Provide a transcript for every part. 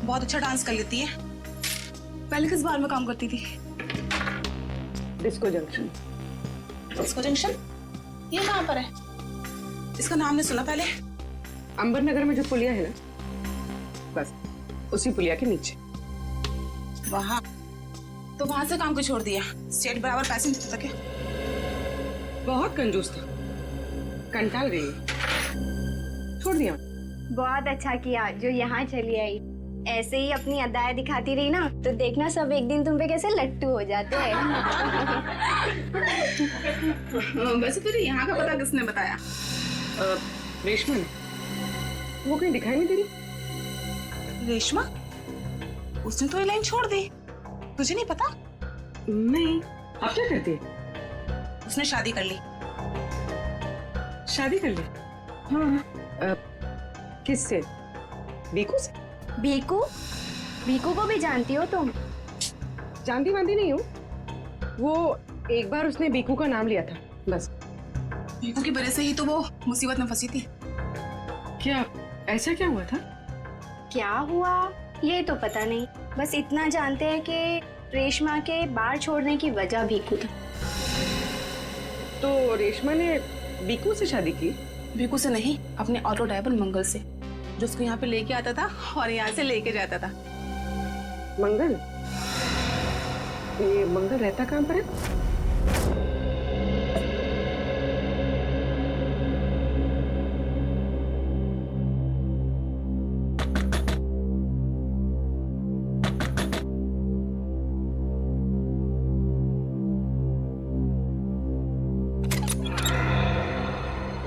बहुत अच्छा डांस कर लेती है। पहले किस बार में काम करती थी? Disco junction. Disco junction? ये कहाँ पर है? इसका नाम नहीं सुना पहले। अंबर नगर में जो पुलिया है ना, बस उसी पुलिया के नीचे। वहाँ तो वहां से काम को छोड़ दिया। स्टेट बराबर पैसे नहीं देता क्या? बहुत कंजूस था, कंटाल गई, छोड़ दिया। बहुत अच्छा किया जो यहाँ चली आई। ऐसे ही अपनी अदाएं दिखाती रही ना तो देखना सब एक दिन तुम पे कैसे लट्टू हो जाते हैं। वैसे तुझे यहाँ का पता किसने बताया? रेशमा ने, वो कहीं दिखाई नहीं दे रही। रेशमा? उसने तो ये लाइन छोड़ दी, तुझे नहीं पता? नहीं, अब क्या करती है? उसने शादी कर ली। शादी कर ली? हाँ। किससे? बीकू से? भीकू? भीकू को भी जानती हो तुम? जानती वांती नहीं हूँ, वो एक बार उसने बीकू का नाम लिया था बस। बीकू की वजह से ही तो वो मुसीबत में फंसी थी। क्या ऐसा क्या हुआ था? क्या हुआ ये तो पता नहीं, बस इतना जानते हैं कि रेशमा के बाल छोड़ने की वजह भीकू था। तो रेशमा ने बीकू से शादी की? बीकू से नहीं, अपने ऑटो ड्राइवर मंगल से, जो उसको यहाँ पे लेके आता था और यहाँ से लेके जाता था। मंगल? ये मंगल रहता कहाँ पर है?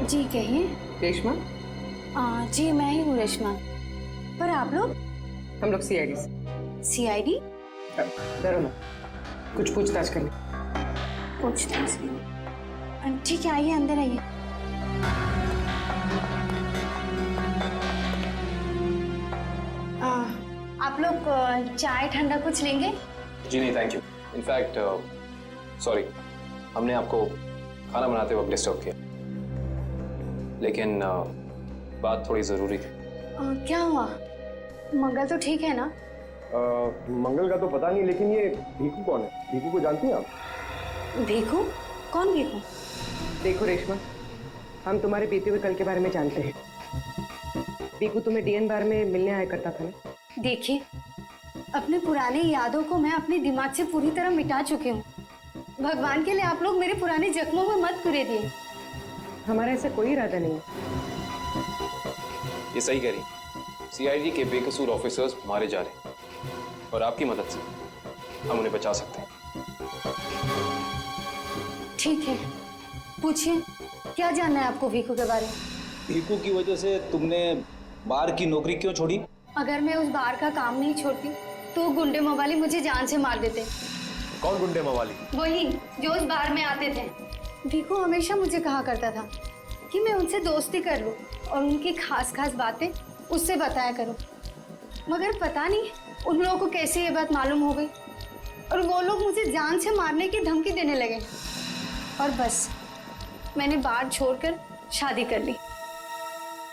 जी कहिए। रेशमा? जी मैं ही हूँ रेशमा। पर आप लोग? हम लोग सीआईडी से। सीआईडी? डरो ना, कुछ पूछताछ करनी। पूछताछ? ठीक है, आइए अंदर आइए। आप लोग चाय ठंडा कुछ लेंगे? जी नहीं थैंक यू। इनफैक्ट सॉरी, हमने आपको खाना बनाते वक्त डिस्टर्ब किया, लेकिन बात थोड़ी ज़रूरी थी। क्या हुआ? मंगल तो ठीक है ना? मंगल का तो पता नहीं, लेकिन ये भीकू कौन है? भीकू को जानती हैं आप? भीकू? कौन भीकू? देखो रेशमा, हम तुम्हारे बीते हुए कल के बारे में जानते हैं। भीकू तुम्हें डीएन बार में मिलने आया करता था ना? देखिए, अपने पुराने यादों को मैं अपने दिमाग से पूरी तरह मिटा चुकी हूँ। भगवान के लिए आप लोग मेरे पुराने जख्मों में मत कुरेदिए। हमारा ऐसा कोई इरादा नहीं है। ये सही कह रही, सीआईडी के बेकसूर ऑफिसर्स मारे जा रहे हैं और आपकी मदद से हम उन्हें बचा सकते हैं। ठीक है, पूछिए, क्या जानना है आपको भीकू के बारे में? भीकू की वजह से तुमने बार की नौकरी क्यों छोड़ी? अगर मैं उस बार का काम नहीं छोड़ती तो गुंडे मवाली मुझे जान से मार देते। कौन गुंडे मवाली? वही जो उस बार में आते थे। भीकू हमेशा मुझे कहा करता था कि मैं उनसे दोस्ती कर लूं और उनकी खास खास बातें उससे बताया करूं, मगर पता नहीं उन लोगों को कैसे ये बात मालूम हो गई और वो लोग मुझे जान से मारने की धमकी देने लगे। और बस मैंने बार छोड़कर शादी कर ली।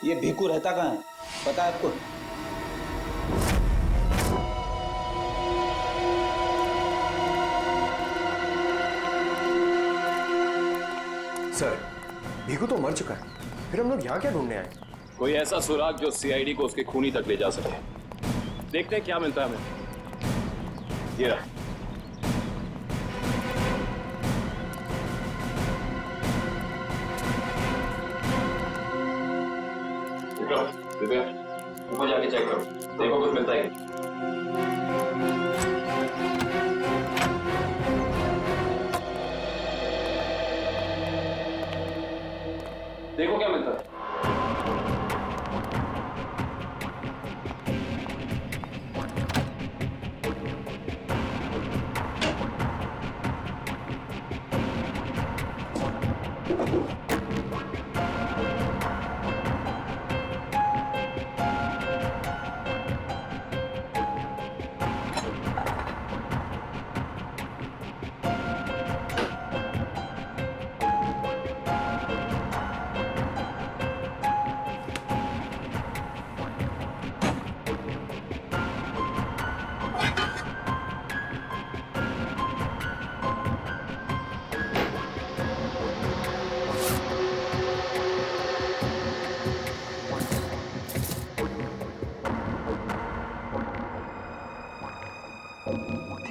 ये भीकू रहता कहाँ है, पता है आपको? सर, भीकू तो मर चुका है, फिर हम लोग यहाँ क्या ढूंढने आए? कोई ऐसा सुराग जो सीआईडी को उसके खूनी तक ले जा सके। देखते हैं क्या मिलता है हमें। ये रहा। दिव्या, ऊपर जाके चेक करो, देखो कुछ मिलता है क्या। देखो क्या मिलता है।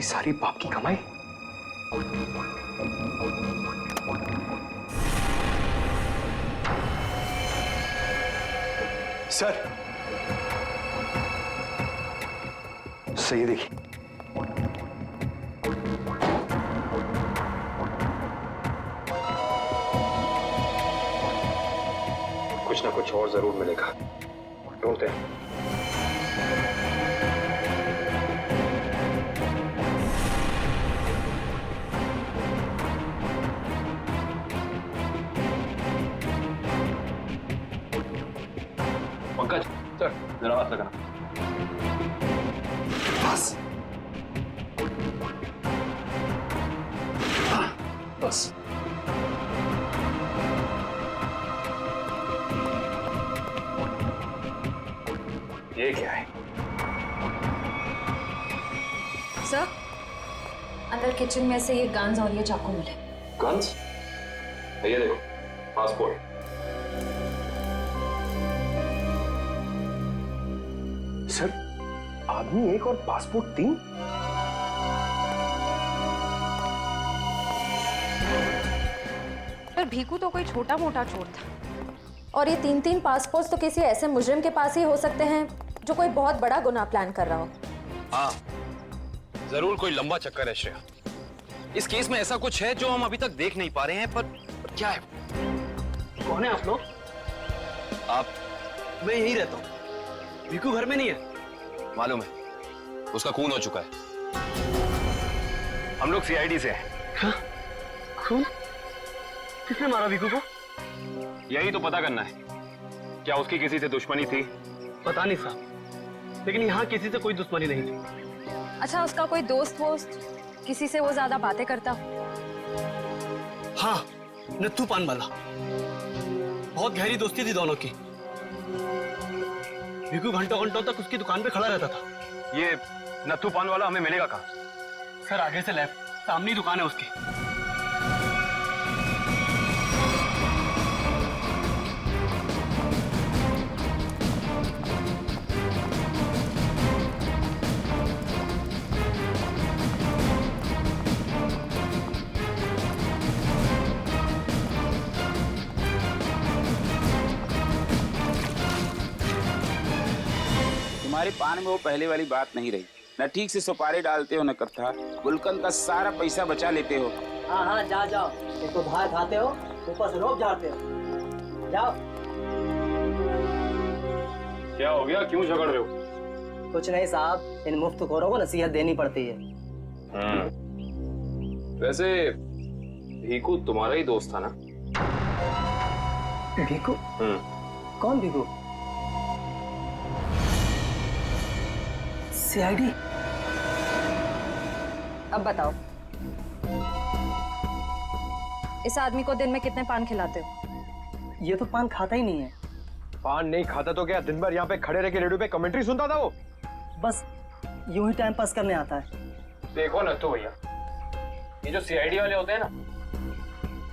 सारी बाप की कमाई। सर, सही देखिए। कुछ ना कुछ और जरूर मिलेगा, ढूंढते हैं। पंकज सर, जरा हाथ लगाना। बस बस। ये क्या है? सर, अंदर किचन में से ये गन्स और ये चाकू मिले। गन्स? ये देखो, पासपोर्ट। सर, आदमी एक और पासपोर्ट 3? पर भीकू तो कोई छोटा मोटा चोर था, और ये 3-3 पासपोर्ट तो किसी ऐसे मुजरिम के पास ही हो सकते हैं जो कोई बहुत बड़ा गुनाह प्लान कर रहा हो। हाँ, जरूर कोई लंबा चक्कर है श्रेया। इस केस में ऐसा कुछ है जो हम अभी तक देख नहीं पा रहे हैं, पर क्या है? कौन है आप लोग? आप? मैं यहीं रहता हूँ। भीकू घर में नहीं है। मालूम है, उसका खून हो चुका है। हम लोग सीआईडी से हैं। हाँ? खून? किसने मारा भीकू को? यही तो पता करना है। क्या उसकी किसी से दुश्मनी थी? पता नहीं साहब, लेकिन यहाँ किसी से कोई दुश्मनी नहीं थी। अच्छा, उसका कोई दोस्त वोस्त, किसी से वो ज्यादा बातें करता? हाँ, नत्थू पान वाला। बहुत गहरी दोस्ती थी दोनों की। भीकू घंटों घंटों तक उसकी दुकान पे खड़ा रहता था। ये नत्थू पान वाला हमें मिलेगा कहाँ? सर, आगे से लेफ्ट, सामने ही दुकान है उसकी। तुम्हारे पान में वो पहले वाली बात नहीं रही। न ठीक से सुपारी डालते हो न कत्था। गुलकंद का सारा पैसा बचा लेते हो। हाँ हाँ, जाओ जाओ। एक तो बाहर खाते हो, ऊपर से रोब झाड़ते हो। जाओ। क्या हो गया, क्यों झगड़ रहे हो? कुछ नहीं साहब, इन मुफ्तखोरों को नसीहत देनी पड़ती है। वैसे भीकू तुम्हारा ही दोस्त था ना? भीकू? कौन भीकू? सीआईडी? अब बताओ, इस आदमी को दिन में कितने पान खिलाते हो? ये तो पान खाता ही नहीं है। पान नहीं खाता तो क्या दिन भर यहाँ पे खड़े रह के रेडियो पे कमेंट्री सुनता था वो? बस यूं ही टाइम पास करने आता है। देखो नत्थू भैया, ये जो सीआईडी वाले होते हैं ना,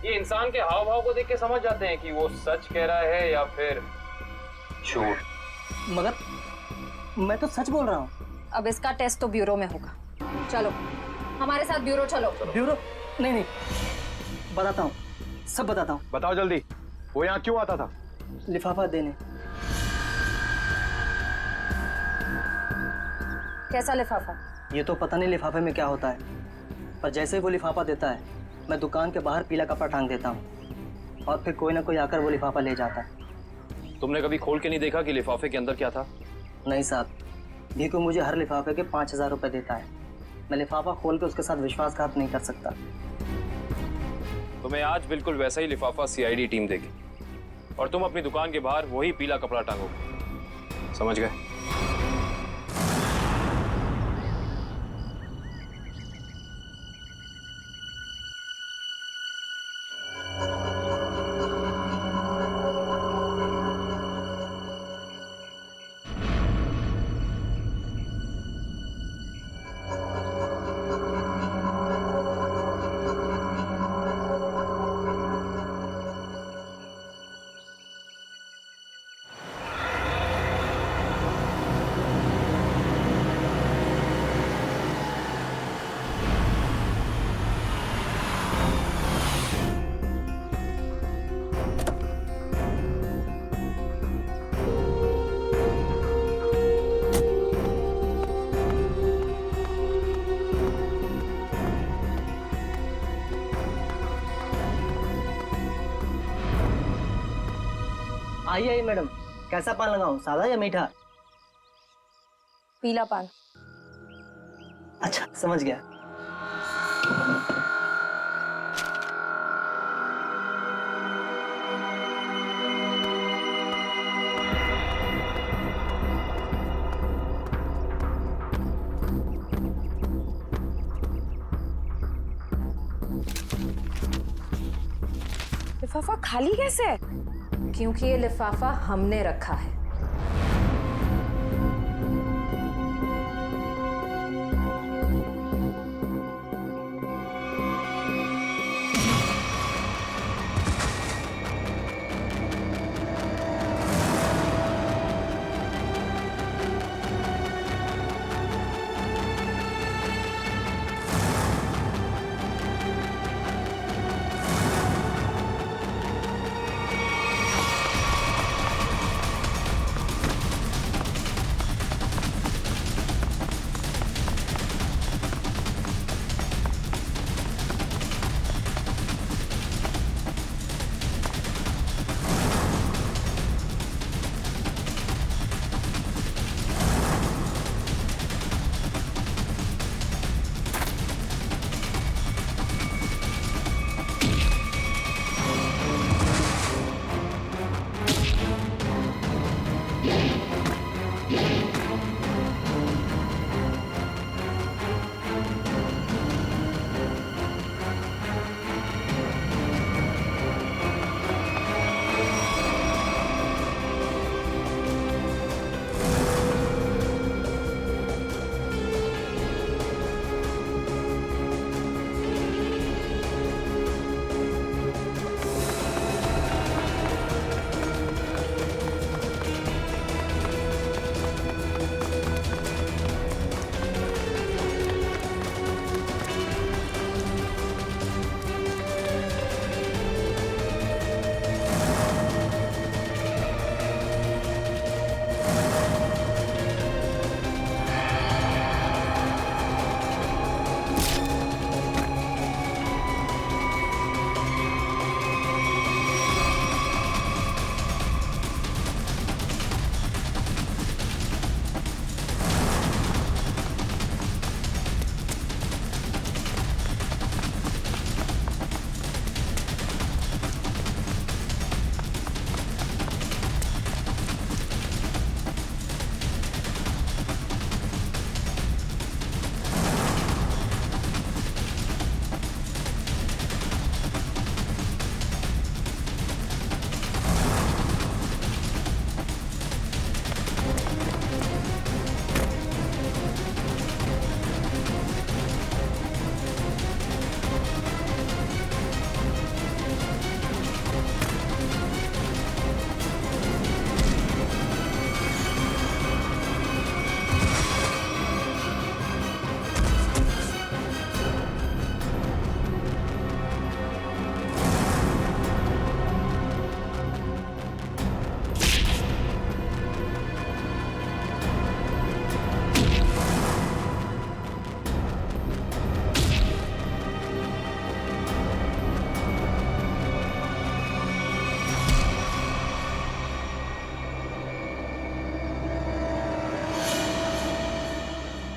ये इंसान के हाव भाव को देख के समझ जाते हैं कि वो सच कह रहा है या फिर झूठ। मगर मैं तो सच बोल रहा हूँ। अब इसका टेस्ट तो ब्यूरो में होगा। चलो हमारे साथ ब्यूरो चलो। ब्यूरो? नहीं नहीं, बताता हूँ, सब बताता हूँ। बताओ जल्दी, वो यहाँ क्यों आता था? लिफाफा देने। कैसा लिफाफा? ये तो पता नहीं लिफाफे में क्या होता है, पर जैसे ही वो लिफाफा देता है, मैं दुकान के बाहर पीला कपड़ा टांग देता हूँ और फिर कोई ना कोई आकर वो लिफाफा ले जाता है। तुमने कभी खोल के नहीं देखा कि लिफाफे के अंदर क्या था? नहीं साहब, भीकू मुझे हर लिफाफे के 5,000 रुपए देता है। मैं लिफाफा खोल के उसके साथ विश्वासघात नहीं कर सकता। तुम्हें आज बिल्कुल वैसा ही लिफाफा सीआईडी टीम देगी और तुम अपनी दुकान के बाहर वही पीला कपड़ा टांगोगे। समझ गए? आइए आइए मैडम, कैसा पान लगाऊं, सादा या मीठा? पीला पान। अच्छा समझ गया। लिफाफा खाली कैसे है? क्योंकि ये लिफाफा हमने रखा है।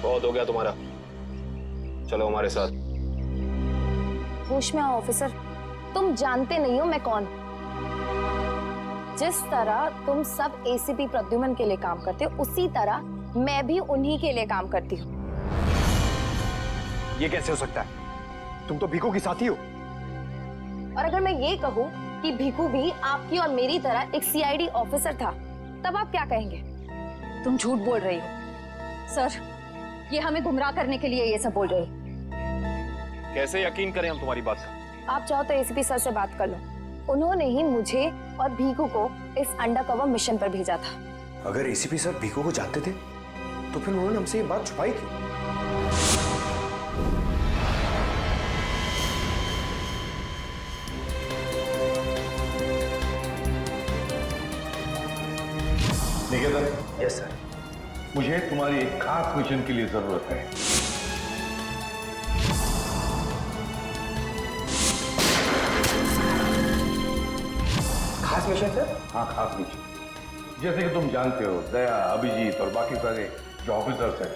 बहुत हो गया तुम्हारा, चलो हमारे साथ। होश में आओ ऑफिसर, तुम जानते नहीं हो मैं कौन। जिस तरह तुम सब एसीपी प्रद्युमन के लिए काम करते हो, उसी तरह मैं भी उन्हीं के लिए काम करती हूँ। ये कैसे हो सकता है? तुम तो भीखू की साथी हो। और अगर मैं ये कहूँ कि भीखू भी आपकी और मेरी तरह एक सीआईडी ऑफिसर था, तब आप क्या कहेंगे? तुम झूठ बोल रही हो सर, ये हमें गुमराह करने के लिए ये सब बोल रही। कैसे यकीन करें हम तुम्हारी बात? आप चाहो तो एसीपी सर से बात कर लो, उन्होंने ही मुझे और भीखू को इस अंडरकवर मिशन पर भेजा था। अगर एसीपी सर भीखू को जानते थे तो फिर उन्होंने हमसे ये बात छुपाई क्यों? निकेतन। Yes sir. मुझे तुम्हारी एक खास मिशन के लिए जरूरत है। खास मिशन सर? हाँ, खास मिशन। जैसे कि तुम जानते हो, दया, अभिजीत और बाकी सारे जो ऑफिसर्स हैं,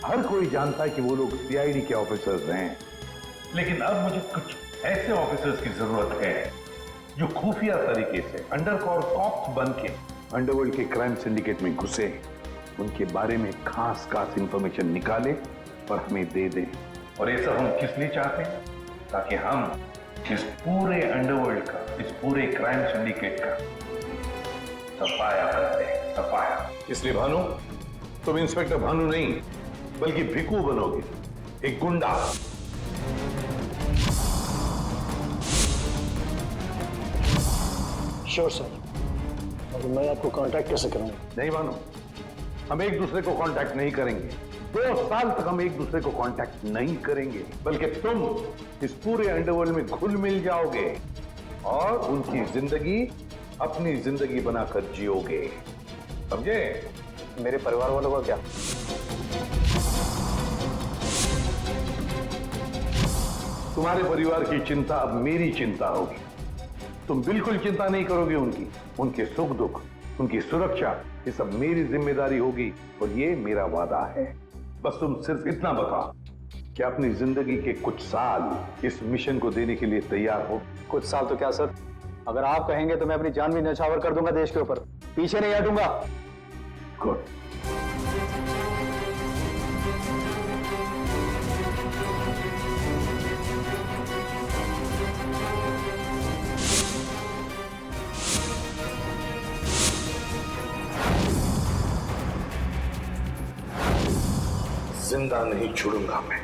हर कोई जानता है कि वो लोग सीआईडी के ऑफिसर्स हैं। लेकिन अब मुझे कुछ ऐसे ऑफिसर्स की जरूरत है जो खुफिया तरीके से अंडरकवर कॉप्स बन के अंडरवर्ल्ड के क्राइम सिंडिकेट में घुसे, उनके बारे में खास इंफॉर्मेशन निकाले और हमें दे दें। और ये सब हम किस लिए चाहते हैं? ताकि हम इस पूरे अंडरवर्ल्ड का, इस पूरे क्राइम सिंडिकेट का सफाया करते हैं, सफाया। इसलिए भानु, तुम इंस्पेक्टर भानु नहीं बल्कि भिकू बनोगे, एक गुंडा। Sure sir. और मैं आपको कांटेक्ट कैसे करूंगा? नहीं भानु, हम एक दूसरे को कांटेक्ट नहीं करेंगे। 2 साल तक हम एक दूसरे को कांटेक्ट नहीं करेंगे, बल्कि तुम इस पूरे अंडरवर्ल्ड में घुल मिल जाओगे और उनकी जिंदगी अपनी जिंदगी बनाकर जियोगे, समझे? मेरे परिवार वालों का क्या? तुम्हारे परिवार की चिंता अब मेरी चिंता होगी। तुम बिल्कुल चिंता नहीं करोगे उनकी, उनके सुख दुख, उनकी सुरक्षा, ये सब मेरी जिम्मेदारी होगी और ये मेरा वादा है। बस तुम सिर्फ इतना बताओ कि अपनी जिंदगी के कुछ साल इस मिशन को देने के लिए तैयार हो। कुछ साल तो क्या सर, अगर आप कहेंगे तो मैं अपनी जान भी न्यौछावर कर दूंगा देश के ऊपर, पीछे नहीं हटूंगा। गुड। जिंदा नहीं छोड़ूंगा मैं,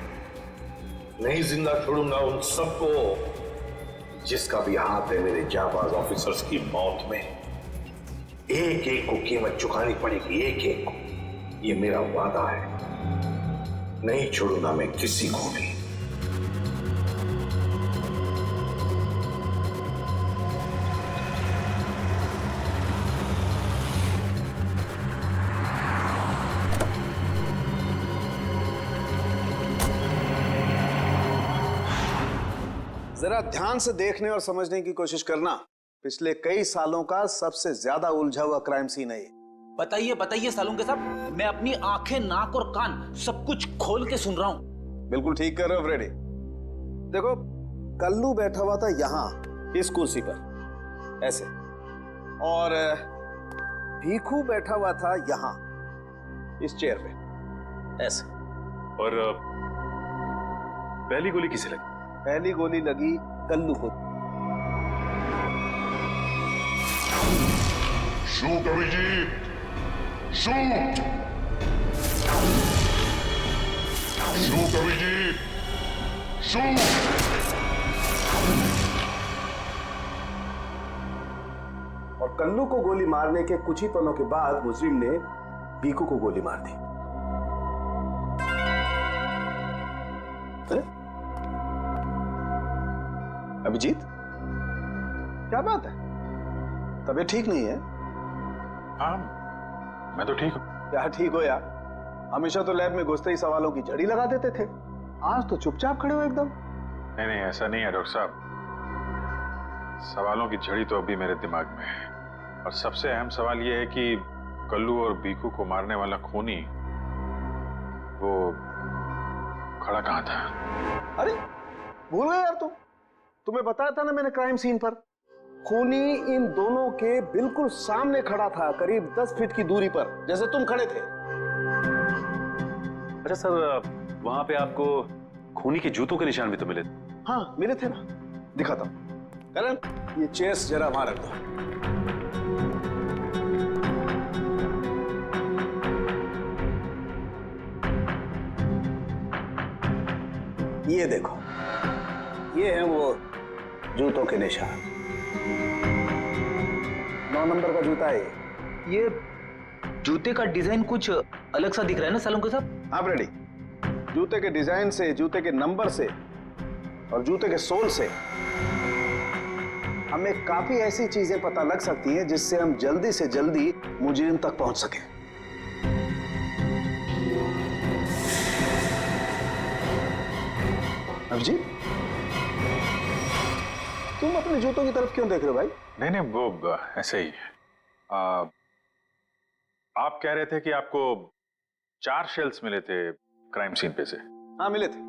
नहीं जिंदा छोड़ूंगा उन सबको जिसका भी हाथ है मेरे जाबाज ऑफिसर्स की मौत में। एक एक को कीमत चुकानी पड़ेगी, एक एक को। ये मेरा वादा है, नहीं छोड़ूंगा मैं किसी को भी। जरा ध्यान से देखने और समझने की कोशिश करना। पिछले कई सालों का सबसे ज्यादा उलझा हुआ क्राइम सीन है ये। बताइए बताइए सालून के साहब, मैं अपनी आंखें, नाक और कान सब कुछ खोल के सुन रहा हूं। बिल्कुल ठीक कर रहे हो फ्रेडी। देखो, कल्लू बैठा हुआ था यहाँ इस कुर्सी पर ऐसे, और भीखू बैठा हुआ था यहाँ इस चेयर पे ऐसे। और पहली गोली किसे लगी? पहली गोली लगी कल्लू को। Shoot Abhijeet, shoot! Shoot Abhijeet, shoot! और कल्लू को गोली मारने के कुछ ही पलों के बाद मुजरिम ने भीखू को गोली मार दी। अभिजीत, क्या बात है? तबीयत ठीक नहीं है? हाँ, मैं तो ठीक हूँ। क्या ठीक हो यार? हमेशा तो लैब में घुसते ही सवालों की झड़ी लगा देते थे, आज तो चुपचाप खड़े हो एकदम। नहीं नहीं, ऐसा नहीं है डॉक्टर साहब। सवालों की झड़ी तो अभी मेरे दिमाग में है, और सबसे अहम सवाल यह है कि कल्लू और भीखू को मारने वाला खूनी वो खड़ा कहाँ था? अरे भूल गए यार तुम। तुम्हें बताया था ना मैंने क्राइम सीन पर, खूनी इन दोनों के बिल्कुल सामने खड़ा था, करीब 10 फीट की दूरी पर, जैसे तुम खड़े थे। अच्छा सर, वहां पे आपको खूनी के जूतों के निशान भी तो मिले थे? हाँ मिले थे ना, दिखाता हूं। करण, ये चेयर्स जरा वहां रख दो। ये देखो, ये है वो जूतों के निशान। 9 नंबर का जूता है ये। जूते का डिजाइन कुछ अलग सा दिख रहा है ना सालून के साहब? हाँ फ्रेडी, जूते के डिजाइन से, जूते के नंबर से और जूते के सोल से हमें काफी ऐसी चीजें पता लग सकती हैं जिससे हम जल्दी से जल्दी मुजरिम तक पहुंच सकें। अभिजीत, तुम अपने जूतों की तरफ क्यों देख रहे हो भाई? नहीं नहीं, वो ऐसे ही। आप कह रहे थे कि आपको 4 शेल्स मिले थे क्राइम सीन पे से। हाँ मिले थे,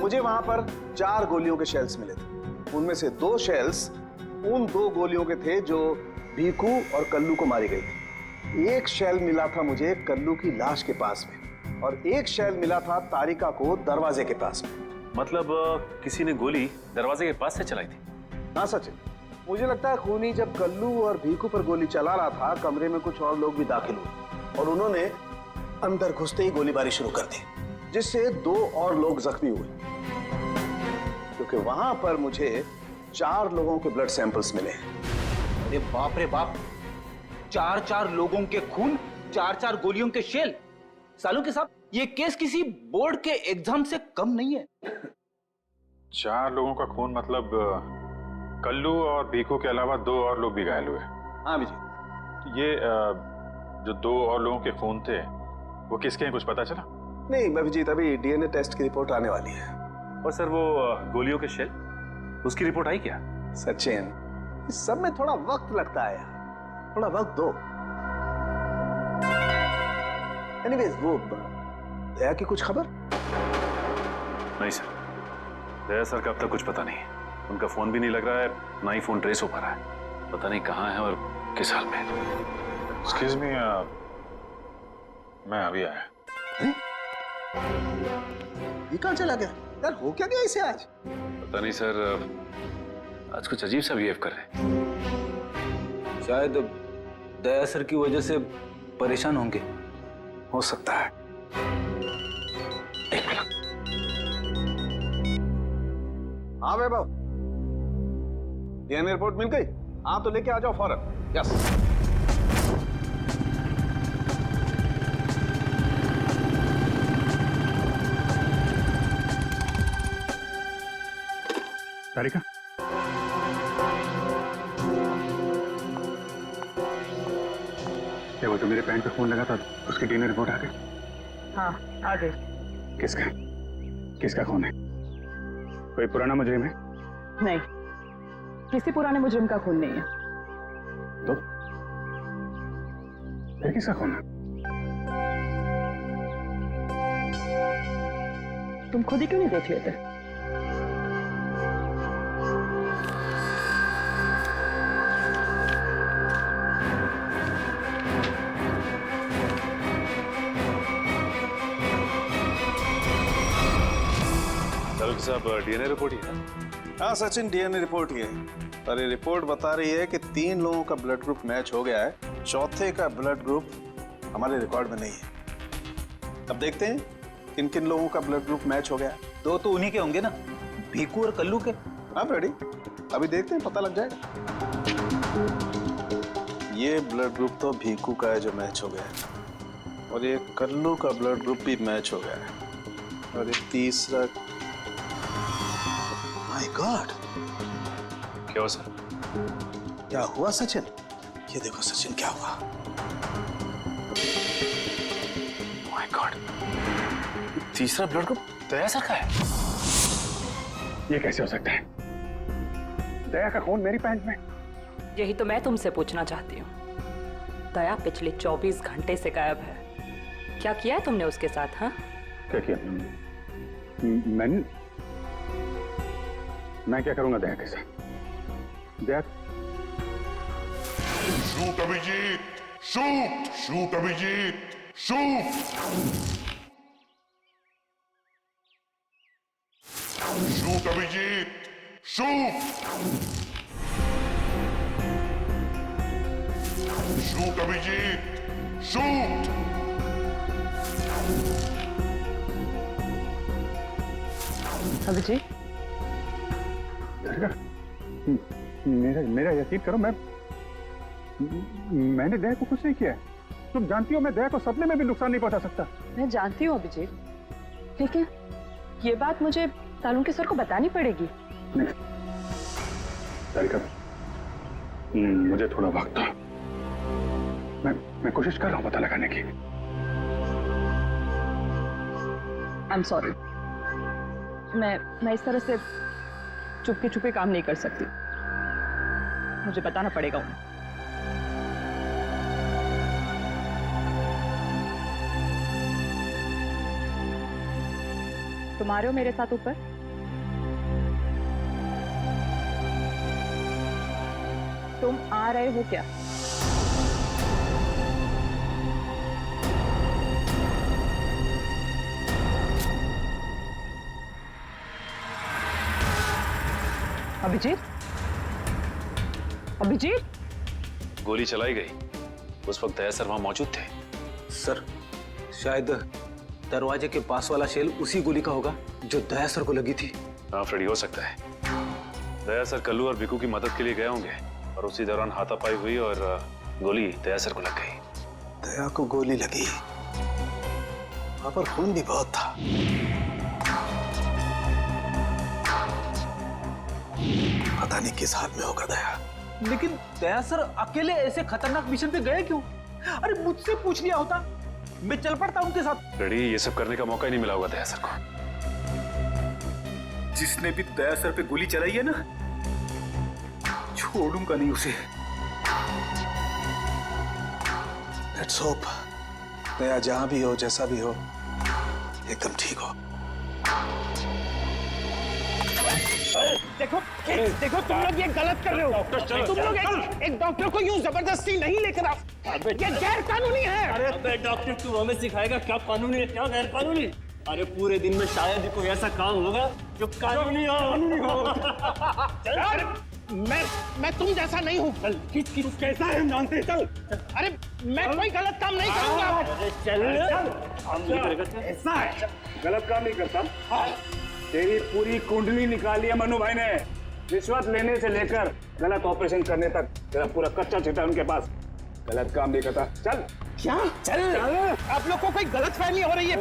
मुझे वहां पर 4 गोलियों के शेल्स मिले थे। उनमें से 2 शेल्स उन 2 गोलियों के थे जो भीखू और कल्लू को मारी गई थी। एक शेल मिला था मुझे कल्लू की लाश के पास में और एक शेल मिला था तारिका को दरवाजे के पास में। मतलब किसी ने गोली दरवाजे के पास से चलाई थी? हाँ सचिन, मुझे लगता है खूनी जब कल्लू और भीखू पर गोली चला रहा था, कमरे में कुछ और लोग भी दाखिल हुए और उन्होंने अंदर घुसते ही गोलीबारी शुरू कर दी, जिससे 2 और लोग जख्मी हुए। क्योंकि वहां पर मुझे 4 लोगों के ब्लड सैंपल्स मिले। अरे बाप रे बाप, 4 लोगों के खून, 4 गोलियों के शेल। सालू के साहब, ये केस किसी बोर्ड के एग्जाम से कम नहीं है। 4 लोगों का खून मतलब कल्लू और भीखू के अलावा 2 और लोग भी घायल हुए। हाँ विजय, ये जो 2 और लोगों के खून थे वो किसके हैं, कुछ पता चला? नहीं अभिजीत, अभी डीएनए टेस्ट की रिपोर्ट आने वाली है। और सर वो गोलियों के शेल, उसकी रिपोर्ट आई क्या? सचिन, इस सब में थोड़ा वक्त लगता है यार, थोड़ा वक्त दो। एनीवेज, वो दया की कुछ खबर? नहीं सर, दया सर का अब तक कुछ पता नहीं। उनका फोन भी नहीं लग रहा है, ना ही फोन ट्रेस हो पा रहा है। पता नहीं कहाँ है और किस हाल में। एक्सक्यूज मी, मैं अभी आया। ये कहाँ चला गया यार? हो क्या गया इसे आज? पता नहीं सर, आज कुछ अजीब सा बिहेव कर रहे हैं। शायद दया सर की वजह से परेशान होंगे, हो सकता है। एक मिनट। हाँ वैभव, डीएनए रिपोर्ट मिल गई? हाँ तो लेके आ जाओ फौरन। यस। तारिका, वो तो मेरे पैंट पे खून लगा था, उसकी डीएनए रिपोर्ट आ गई? हाँ आ गई। किसका खून है? कोई पुराना मुजरिम है? नहीं, किसी पुराने मुजरिम का खून नहीं है। तो फिर किसका खून है? तुम खुद ही क्यों नहीं देख लेते? साहब, डीएनए रिपोर्ट ही है? हाँ सचिन, डीएनए रिपोर्ट ही है। और ये रिपोर्ट बता रही है कि 3 लोगों का ब्लड ग्रुप मैच हो गया है, चौथे का ब्लड ग्रुप हमारे रिकॉर्ड में नहीं है। अब देखते हैं किन किन लोगों का ब्लड ग्रुप मैच हो गया। 2 तो उन्हीं के होंगे ना, भीखू और कल्लू के। हाँ रेडी, अभी देखते हैं, पता लग जाएगा। ये ब्लड ग्रुप तो भीखू का है जो मैच हो गया है, और ये कल्लू का ब्लड ग्रुप भी मैच हो गया है, और ये तीसरा। माय गॉड, क्या हुआ सर? क्या हुआ सचिन? ये देखो सचिन, क्या हुआ? माय गॉड, तीसरा ब्लड ग्रुप दया सर का है। ये कैसे हो सकता है? दया का खून मेरी पैंट में। यही तो मैं तुमसे पूछना चाहती हूँ। दया पिछले 24 घंटे से गायब है। क्या किया है तुमने उसके साथ? हाँ, क्या किया? मैं क्या करूंगा दया के साथ? Daya, shoot Abhijeet, shoot, shoot Abhijeet, shoot, shoot Abhijeet, shoot, shoot Abhijeet, shoot. Abhijeet, मेरा यकीन करो, मैंने दया को कुछ नहीं किया है। तुम जानती हो मैं दया को सपने में भी नुकसान नहीं पहुंचा सकता। मैं जानती हूँ अभिजीत, लेकिन ये बात मुझे सालुंके सर को बतानी पड़ेगी। तारिका, मुझे थोड़ा वक्त दो। मैं कोशिश कर रहा हूँ पता लगाने की। आई एम सॉरी, मैं इस तरह से चुपके छुपे काम नहीं कर सकती, मुझे बताना पड़ेगा उन्हें। तुम आ रहे हो मेरे साथ ऊपर? तुम आ रहे हो क्या? अभिजीत, अभिजीत, गोली चलाई गई। उस वक्त दया सर वहां मौजूद थे। सर, शायद दरवाजे के पास वाला शेल उसी गोली का होगा जो दया सर को लगी थी। हाँ फ्रेडी, हो सकता है। दया सर कल्लू और भिकू की मदद के लिए गए होंगे और उसी दौरान हाथापाई हुई और गोली दया सर को लग गई। दया को गोली लगी, वहां पर खून भी बहुत था। पता नहीं किस हाल में होगा दया। लेकिन दया सर अकेले ऐसे खतरनाक मिशन पे गए क्यों? अरे मुझसे पूछ लिया होता, मैं चल पड़ता उनके साथ। फ्रेडी, ये सब करने का मौका ही नहीं मिला होगा दया सर को। जिसने भी दया सर पे गोली चलाई है ना, छोड़ूंगा नहीं उसे। लेट्स होप दया जहां भी हो, जैसा भी हो, एकदम ठीक हो। देखो देखो, तुम लोग ये गलत कर रहे हो। तुम लोग एक डॉक्टर को यूं जबरदस्ती नहीं लेकर आओ, ये गैर कानूनी है। अरे डॉक्टर, तू हमें सिखाएगा क्या कानूनी है क्या गैर कानूनी? अरे पूरे दिन में शायद ही कोई ऐसा काम होगा जो कानूनी हो। मैं तुम जैसा नहीं हूँ। चल, किस कैसा है हम जानते हैं। चल, अरे मैं कोई गलत काम नहीं करूँगा। चल, ऐसा है, गलत काम नहीं करता। तेरी पूरी कुंडली निकाली है मनु भाई ने, रिश्वत लेने से लेकर गलत ऑपरेशन करने तक तेरा पूरा कच्चा चिट्ठा उनके पास। गलत काम नहीं करता। चल क्या? चल, आप लोग को कोई गलत फहमी हो रही है।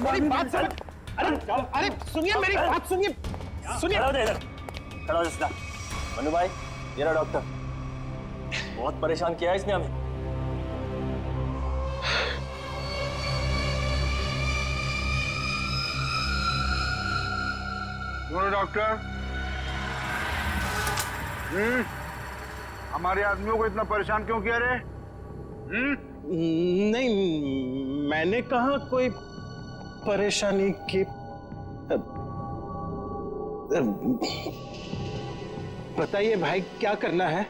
मेरी बात समझ। अरे सुनिए, मेरी बात सुनिए। खड़ा हो जा। मनु भाई, ये रहा डॉक्टर। बहुत परेशान किया है इसने हमें। डॉक्टर, हमारे आदमियों को इतना परेशान क्यों किया रे? नहीं, मैंने कहा कोई परेशानी की। बताइए भाई, क्या करना है?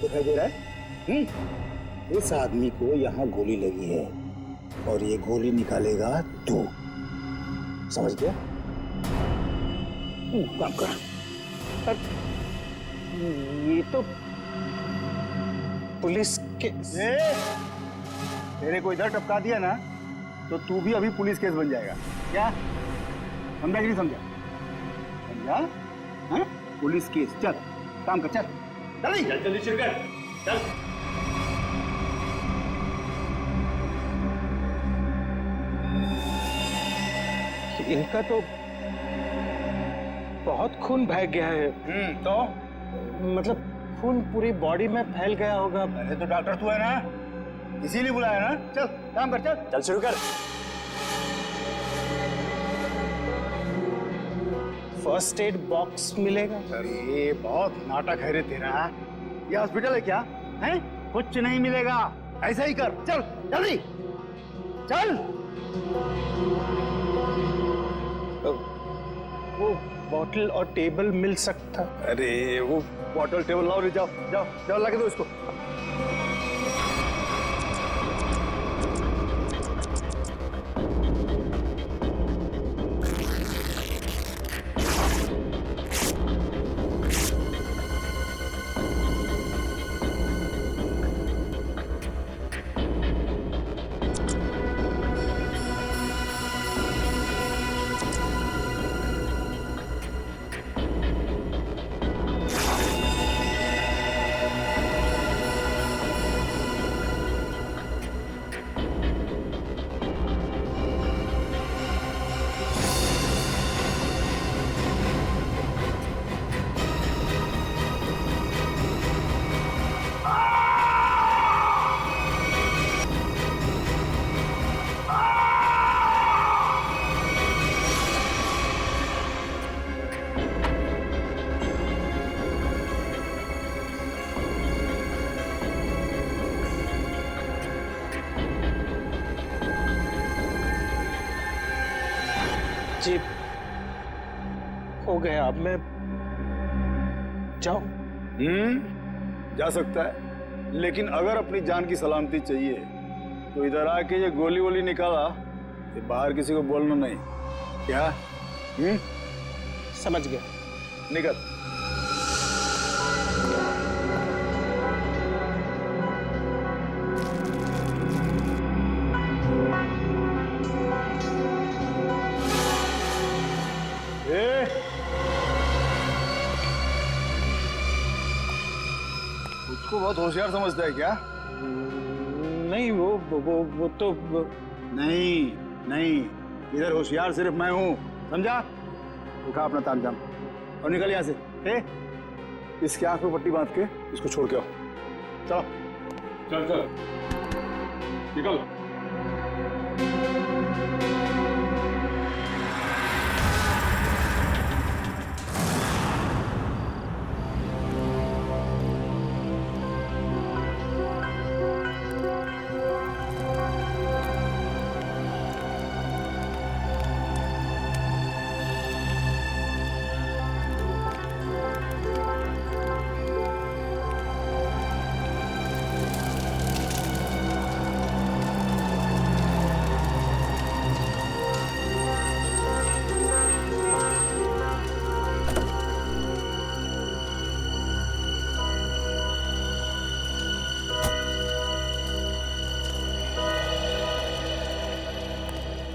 दिखाई दे रहा है? इस आदमी को यहाँ गोली लगी है और ये गोली निकालेगा तू, समझ गया? काम कर। ये तो पुलिस के तेरे को इधर टपका दिया ना तो तू भी अभी पुलिस केस बन जाएगा। क्या समझा कि नहीं समझा? समझा? हाँ? Police case. चल काम कर, चल जल्दी जल्दी शुरू कर। चल। इनका तो बहुत खून बह गया है। तो मतलब खून पूरी बॉडी में फैल गया होगा। अरे तो डॉक्टर तू है ना, इसीलिए बुलाया ना। चल काम कर, चल चल शुरू कर। फर्स्ट एड बॉक्स मिलेगा? अरे बहुत नाटक है रे तेरा। ये हॉस्पिटल है क्या? हैं? कुछ नहीं मिलेगा, ऐसा ही कर। चल जल्दी चल। वो बॉटल और टेबल मिल सकता? अरे वो बॉटल टेबल लाओ रे, जाओ जाओ जाओ, लगा दो इसको। जी हो गया, अब मैं जाऊं? जा सकता है, लेकिन अगर अपनी जान की सलामती चाहिए तो इधर आके ये गोली वोली निकाला, ये बाहर किसी को बोलना नहीं। क्या? समझ गया। निकल। उसको बहुत होशियार समझता है क्या? नहीं, वो तो नहीं, इधर होशियार सिर्फ मैं हूँ, समझा? उठा अपना तामझाम और निकल यहाँ से। इसके आंख में पट्टी बांध के इसको छोड़ के आओ। चलो चल चल निकल।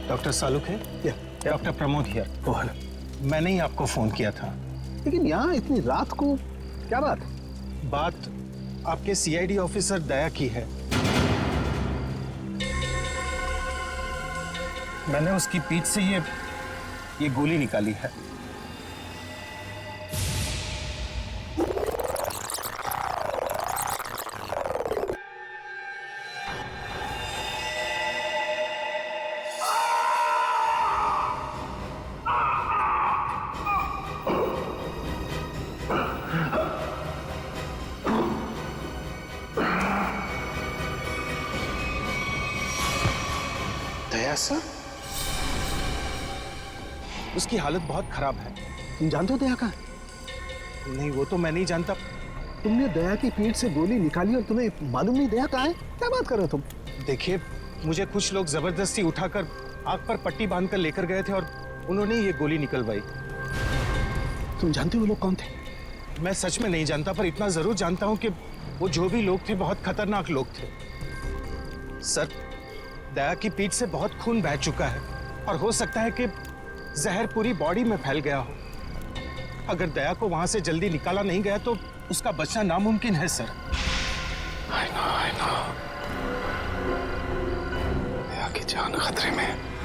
डॉक्टर सालुक है? Doctor Pramod here. मैंने ही आपको फोन किया था। लेकिन यहाँ इतनी रात को क्या बात? बात आपके सीआईडी ऑफिसर दया की है। मैंने उसकी पीठ से ये गोली निकाली है। दया सर, उसकी हालत बहुत खराब है। तुम जानते हो दया का? नहीं, वो तो मैं नहीं जानता। तुमने दया की पीठ से गोली निकाली और तुम्हें मालूम नहीं दया कहाँ है? क्या बात कर रहे हो तुम? देखिए, मुझे कुछ लोग जबरदस्ती उठाकर आग पर पट्टी बांधकर लेकर गए थे और उन्होंने ये गोली निकलवाई। तुम जानते हो वो लोग कौन थे? मैं सच में नहीं जानता, पर इतना जरूर जानता हूं कि वो जो भी लोग थे बहुत खतरनाक लोग थे। सर, दया की पीठ से बहुत खून बह चुका है और हो सकता है कि जहर पूरी बॉडी में फैल गया हो। अगर दया को वहां से जल्दी निकाला नहीं गया तो उसका बचना नामुमकिन है सर। I know। दया की जान खतरे में।